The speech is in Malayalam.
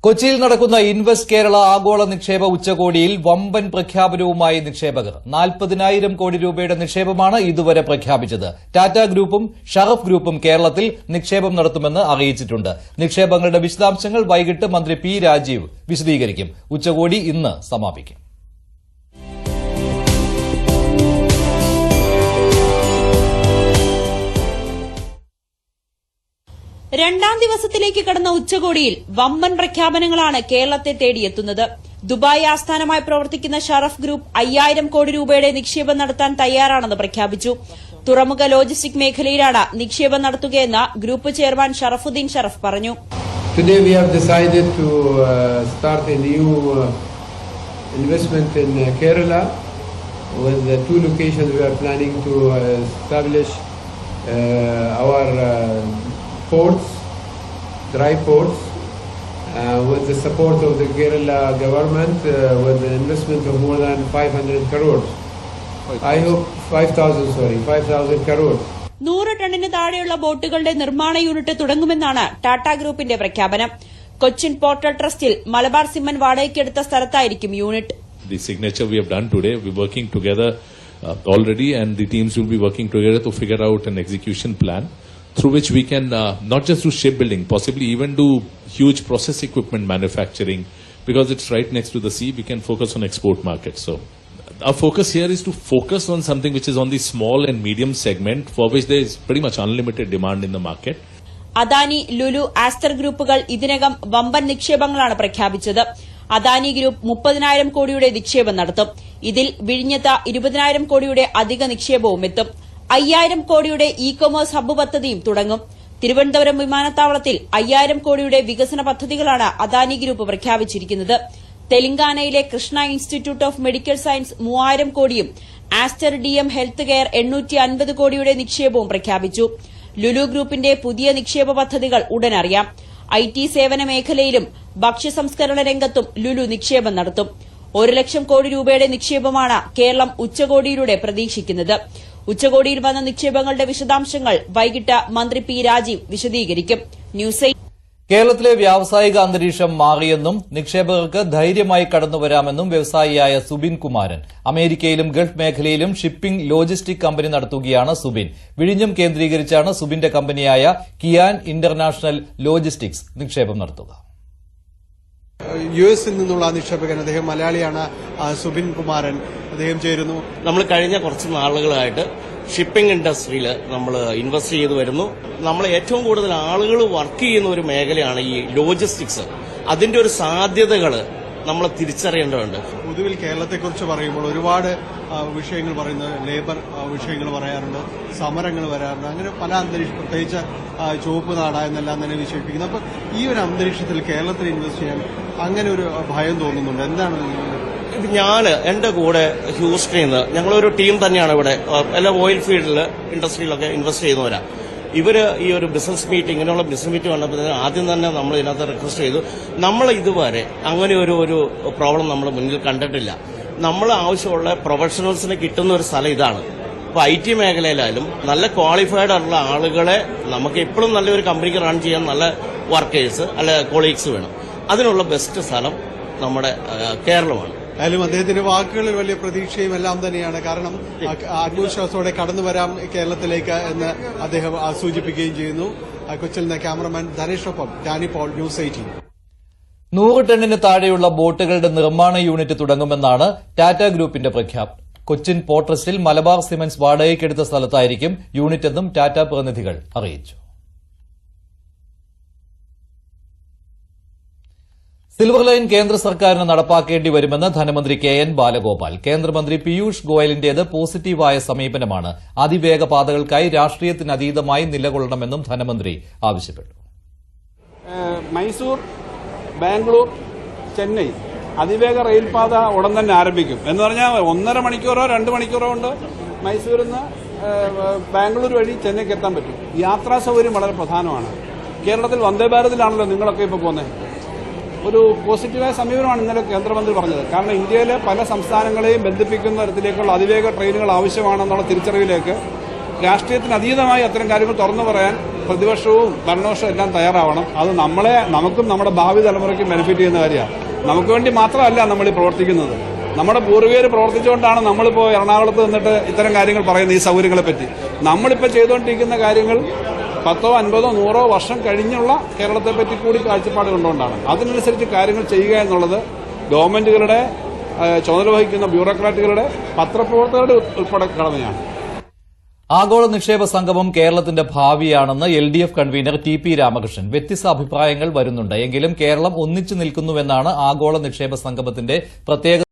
കൊച്ചിയിൽ നടക്കുന്ന ഇൻവെസ്റ്റ് കേരള ആഗോള നിക്ഷേപ ഉച്ചകോടിയിൽ വമ്പൻ പ്രഖ്യാപനവുമായി നിക്ഷേപകർ 40,000 കോടി രൂപയുടെ നിക്ഷേപമാണ് ഇതുവരെ പ്രഖ്യാപിച്ചത്. ടാറ്റ ഗ്രൂപ്പും ഷറഫ് ഗ്രൂപ്പും കേരളത്തിൽ നിക്ഷേപം നടത്തുമെന്ന് അറിയിച്ചിട്ടുണ്ട്. നിക്ഷേപങ്ങളുടെ വിശദാംശങ്ങൾ വൈകിട്ട് മന്ത്രി പി രാജീവ് വിശദീകരിക്കും. ഉച്ചകോടി ഇന്ന് സമാപിക്കും. രണ്ടാം ദിവസത്തിലേക്ക് കടന്ന ഉച്ചകോടിയിൽ വമ്പൻ പ്രഖ്യാപനങ്ങളാണ് കേരളത്തെ തേടിയെത്തുന്നത്. ദുബായ് ആസ്ഥാനമായി പ്രവർത്തിക്കുന്ന ഷറഫ് ഗ്രൂപ്പ് 5000 കോടി രൂപയുടെ നിക്ഷേപം നടത്താൻ തയ്യാറാണെന്ന് പ്രഖ്യാപിച്ചു. തുറമുഖ ലോജിസ്റ്റിക് മേഖലയിലാണ് നിക്ഷേപം നടത്തുകയെന്ന് ഗ്രൂപ്പ് ചെയർമാൻ ഷറഫുദ്ദീൻ ഷറഫ് പറഞ്ഞു. Today we have decided to start a new investment in Kerala with the two locations we are planning to establish our ports, dry ports, with the support of the Kerala government with an investment of more than 500 crores. I hope 5,000 crores. 100 ടണ്ണിന് താഴെയുള്ള ബോട്ടുകളുടെ നിർമ്മാണ യൂണിറ്റ് തുടങ്ങുമെന്നാണ് ടാറ്റ ഗ്രൂപ്പിന്റെ പ്രഖ്യാപനം. കൊച്ചിൻ പോർട്ടൽ ട്രസ്റ്റിൽ മലബാർ സിമന്റ് വാടകയ്ക്കെടുത്ത സ്ഥലത്തായിരിക്കും unit. The signature we have done today, we're working together already, and the teams will be working together to figure out an execution plan through which we can not just do shipbuilding, possibly even do huge process equipment manufacturing, because it's right next to the sea. We can focus on export markets. So our focus here is to focus on something which is on the small and medium segment, for which there is pretty much unlimited demand in the market. Adani, Lulu, Aster ഗ്രൂപ്പുകൾ ഇതിനകം വമ്പൻ നിക്ഷേപങ്ങളാണ് പ്രഖ്യാപിച്ചത്. അദാനി ഗ്രൂപ്പ് 30,000 കോടിയുടെ നിക്ഷേപം നടത്തും. ഇതിൽ വിഴിഞ്ഞത്ത് 20,000 കോടിയുടെ അധിക നിക്ഷേപവും എത്തും. 5000 കോടിയുടെ ഇ കൊമേഴ്സ് ഹബ്ബ് പദ്ധതിയും തുടങ്ങും. തിരുവനന്തപുരം വിമാനത്താവളത്തിൽ 5000 കോടിയുടെ വികസന പദ്ധതികളാണ് അദാനി ഗ്രൂപ്പ് പ്രഖ്യാപിച്ചിരിക്കുന്നത്. തെലങ്കാനയിലെ Krishna institute of medical science 3000 കോടിയും ആസ്റ്റർ DM ഹെൽത്ത് കെയർ 850 കോടിയുടെ നിക്ഷേപവും പ്രഖ്യാപിച്ചു. ലുലു ഗ്രൂപ്പിന്റെ പുതിയ നിക്ഷേപ പദ്ധതികൾ ഉടൻ അറിയാം. IT സേവന മേഖലയിലും ഭക്ഷ്യസംസ്കരണ രംഗത്തും ലുലു നിക്ഷേപം നടത്തും. 1 ലക്ഷം കോടി രൂപയുടെ നിക്ഷേപമാണ് കേരളം ഉച്ചകോടിയിലൂടെ പ്രതീക്ഷിക്കുന്നത്. ഉച്ചകോടിയിൽ വന്ന നിക്ഷേപങ്ങളുടെ വിശദാംശങ്ങൾ വൈകിട്ട് മന്ത്രി പി രാജീവ് വിശദീകരിക്കും. ന്യൂസ് 8. കേരളത്തിലെ വ്യാവസായിക അന്തരീക്ഷം മാറിയെന്നും നിക്ഷേപകർക്ക് ധൈര്യമായി കടന്നുവരാമെന്നും വ്യവസായിയായ സുബിൻ കുമാരൻ. അമേരിക്കയിലും ഗൾഫ് മേഖലയിലും ഷിപ്പിംഗ് ലോജിസ്റ്റിക് കമ്പനി നടത്തുകയാണ് സുബിൻ. വിഴിഞ്ഞം കേന്ദ്രീകരിച്ചാണ് സുബിന്റെ കമ്പനിയായ കിയാൻ ഇന്റർനാഷണൽ ലോജിസ്റ്റിക്സ് നിക്ഷേപം നടത്തുക. US നിന്നുള്ള നിക്ഷേപകൻ, അദ്ദേഹം മലയാളിയാണ്, സുബിൻ കുമാരൻ, അദ്ദേഹം ചേരുന്നു. നമ്മൾ കഴിഞ്ഞ കുറച്ച് നാളുകളായിട്ട് ഷിപ്പിംഗ് ഇൻഡസ്ട്രിയിൽ നമ്മൾ ഇൻവെസ്റ്റ് ചെയ്തു വരുന്നു. നമ്മൾ ഏറ്റവും കൂടുതൽ ആളുകൾ വർക്ക് ചെയ്യുന്ന ഒരു മേഖലയാണ് ഈ ലോജിസ്റ്റിക്സ്. അതിന്റെ ഒരു സാധ്യതകൾ നമ്മൾ തിരിച്ചറിയേണ്ടതുണ്ട്. പൊതുവിൽ കേരളത്തെക്കുറിച്ച് പറയുമ്പോൾ ഒരുപാട് വിഷയങ്ങൾ പറയുന്നത്, ലേബർ വിഷയങ്ങൾ പറയാറുണ്ട്, സമരങ്ങൾ വരാറുണ്ട്, അങ്ങനെ പല അന്തരീക്ഷം, പ്രത്യേകിച്ച് ചുവപ്പ് നാട എന്നെല്ലാം തന്നെ വിശേഷിപ്പിക്കുന്നു. അപ്പോൾ ഈ ഒരു അന്തരീക്ഷത്തിൽ കേരളത്തിൽ ഇൻവെസ്റ്റ് ചെയ്യാൻ അങ്ങനെ ഒരു ഭയം തോന്നുന്നുണ്ട്. എന്താണ് എന്റെ കൂടെ ഹ്യൂസ്റ്റണിൽ നിന്ന് ഞങ്ങളൊരു ടീം തന്നെയാണ് ഇവിടെ എല്ലാ ഓയിൽ ഫീൽഡിൽ ഇൻഡസ്ട്രിയിലൊക്കെ ഇൻവെസ്റ്റ് ചെയ്യുന്നവരാ. ഇവര് ഈ ഒരു ബിസിനസ് മീറ്റ്, ഇങ്ങനെയുള്ള ബിസിനസ് മീറ്റ് വന്നപ്പോൾ ആദ്യം തന്നെ നമ്മൾ ഇതിനകത്ത് റിക്വസ്റ്റ് ചെയ്തു. നമ്മൾ ഇതുവരെ അങ്ങനെ ഒരു പ്രോബ്ലം നമ്മൾ മുന്നിൽ കണ്ടിട്ടില്ല. നമ്മൾ ആവശ്യമുള്ള പ്രൊഫഷണൽസിന് കിട്ടുന്ന ഒരു സ്ഥലം ഇതാണ്. ഇപ്പോൾ IT മേഖലയിലായാലും നല്ല ക്വാളിഫൈഡ് ആയിട്ടുള്ള ആളുകളെ നമുക്ക് എപ്പോഴും നല്ലൊരു കമ്പനിക്ക് റൺ ചെയ്യാൻ നല്ല വർക്കേഴ്സ് അല്ലെ കൊളീഗ്സ് വേണം. അതിനുള്ള ബെസ്റ്റ് സ്ഥലം നമ്മുടെ കേരളമാണ്. ആയാലും അദ്ദേഹത്തിന്റെ വാക്കുകളിൽ വലിയ പ്രതീക്ഷയും എല്ലാം തന്നെയാണ്. കാരണം ആത്മവിശ്വാസത്തോടെ കടന്നു വരാം കേരളത്തിലേക്ക് എന്ന് അദ്ദേഹം സൂചിപ്പിക്കുകയും ചെയ്യുന്നു. കൊച്ചിയിൽ നിന്ന് ക്യാമറമാൻ ധനേഷൊപ്പം ഡാനി പോൾ, ന്യൂസ് 18. 100 ടണ്ണിന് താഴെയുള്ള ബോട്ടുകളുടെ നിർമ്മാണ യൂണിറ്റ് തുടങ്ങുമെന്നാണ് ടാറ്റ ഗ്രൂപ്പിന്റെ പ്രഖ്യാപനം. കൊച്ചിൻ പോർട്ട് ട്രസ്റ്റിൽ മലബാർ സിമന്റ്സ് വാടകയ്ക്കെടുത്ത സ്ഥലത്തായിരിക്കും യൂണിറ്റെന്നും ടാറ്റ പ്രതിനിധികൾ അറിയിച്ചു. സിൽവർ ലൈൻ കേന്ദ്ര സർക്കാരിന് നടപ്പാക്കേണ്ടി വരുമെന്ന് ധനമന്ത്രി KN ബാലഗോപാൽ. കേന്ദ്രമന്ത്രി പീയൂഷ് ഗോയലിന്റേത് പോസിറ്റീവായ സമീപനമാണ്. അതിവേഗ പാതകൾക്കായി രാഷ്ട്രീയത്തിനതീതമായി നിലകൊള്ളണമെന്നും ധനമന്ത്രി ആവശ്യപ്പെട്ടു. മൈസൂർ, ബാംഗ്ലൂർ, ചെന്നൈ അതിവേഗ റെയിൽപാത ഉടൻ തന്നെ ആരംഭിക്കും എന്ന് പറഞ്ഞാൽ 1.5 മണിക്കൂറോ 2 മണിക്കൂറോ കൊണ്ട് മൈസൂരിൽ നിന്ന് ബാംഗ്ലൂർ വഴി ചെന്നൈക്ക് എത്താൻ പറ്റും. യാത്രാ സൗകര്യം വളരെ പ്രധാനമാണ്. കേരളത്തിൽ വന്ദേ ഭാരതിലാണല്ലോ നിങ്ങളൊക്കെ ഇപ്പോൾ പോകുന്നത്. ഒരു പോസിറ്റീവായ സമീപനമാണ് ഇന്നലെ കേന്ദ്രമന്ത്രി പറഞ്ഞത്. കാരണം ഇന്ത്യയിലെ പല സംസ്ഥാനങ്ങളെയും ബന്ധിപ്പിക്കുന്ന തരത്തിലേക്കുള്ള അതിവേഗ ട്രെയിനുകൾ ആവശ്യമാണെന്നുള്ള തിരിച്ചറിവിലേക്ക് രാഷ്ട്രീയത്തിന് അതീതമായി അത്തരം കാര്യങ്ങൾ തുറന്നു പറയാൻ പ്രതിപക്ഷവും ഭരണപക്ഷവും എല്ലാം തയ്യാറാവണം. അത് നമുക്കും നമ്മുടെ ഭാവി തലമുറയ്ക്കും ബെനിഫിറ്റ് ചെയ്യുന്ന കാര്യമാണ്. നമുക്ക് വേണ്ടി മാത്രമല്ല നമ്മൾ ഈ പ്രവർത്തിക്കുന്നത്. നമ്മുടെ പൂർവികർ പ്രവർത്തിച്ചുകൊണ്ടാണ് നമ്മളിപ്പോൾ എറണാകുളത്ത് നിന്നിട്ട് ഇത്തരം കാര്യങ്ങൾ പറയുന്നത്. ഈ സൗകര്യങ്ങളെ പറ്റി നമ്മളിപ്പോൾ ചെയ്തുകൊണ്ടിരിക്കുന്ന കാര്യങ്ങൾ 10, 50, 100 വർഷം കഴിഞ്ഞുള്ള കേരളത്തെ പറ്റി കൂടി കാഴ്ചപ്പാട് കൊണ്ടുകൊണ്ടാണ്. അതിനനുസരിച്ച് കാര്യങ്ങൾ ചെയ്യുക എന്നുള്ളത് ഗവൺമെന്റുകളുടെ, ചുമതല വഹിക്കുന്ന ബ്യൂറോക്രാറ്റുകളുടെ, പത്രപ്രവർത്തകരുടെ ഉൾപ്പെടെ കടമയാണ്. ആഗോള നിക്ഷേപ സംഗമം കേരളത്തിന്റെ ഭാവിയാണെന്ന് LDF കൺവീനർ TP രാമകൃഷ്ണൻ. വ്യത്യസ്ത അഭിപ്രായങ്ങൾ വരുന്നുണ്ട്. എങ്കിലും കേരളം ഒന്നിച്ചു നിൽക്കുന്നുവെന്നാണ് ആഗോള നിക്ഷേപ സംഗമത്തിന്റെ പ്രത്യേകത.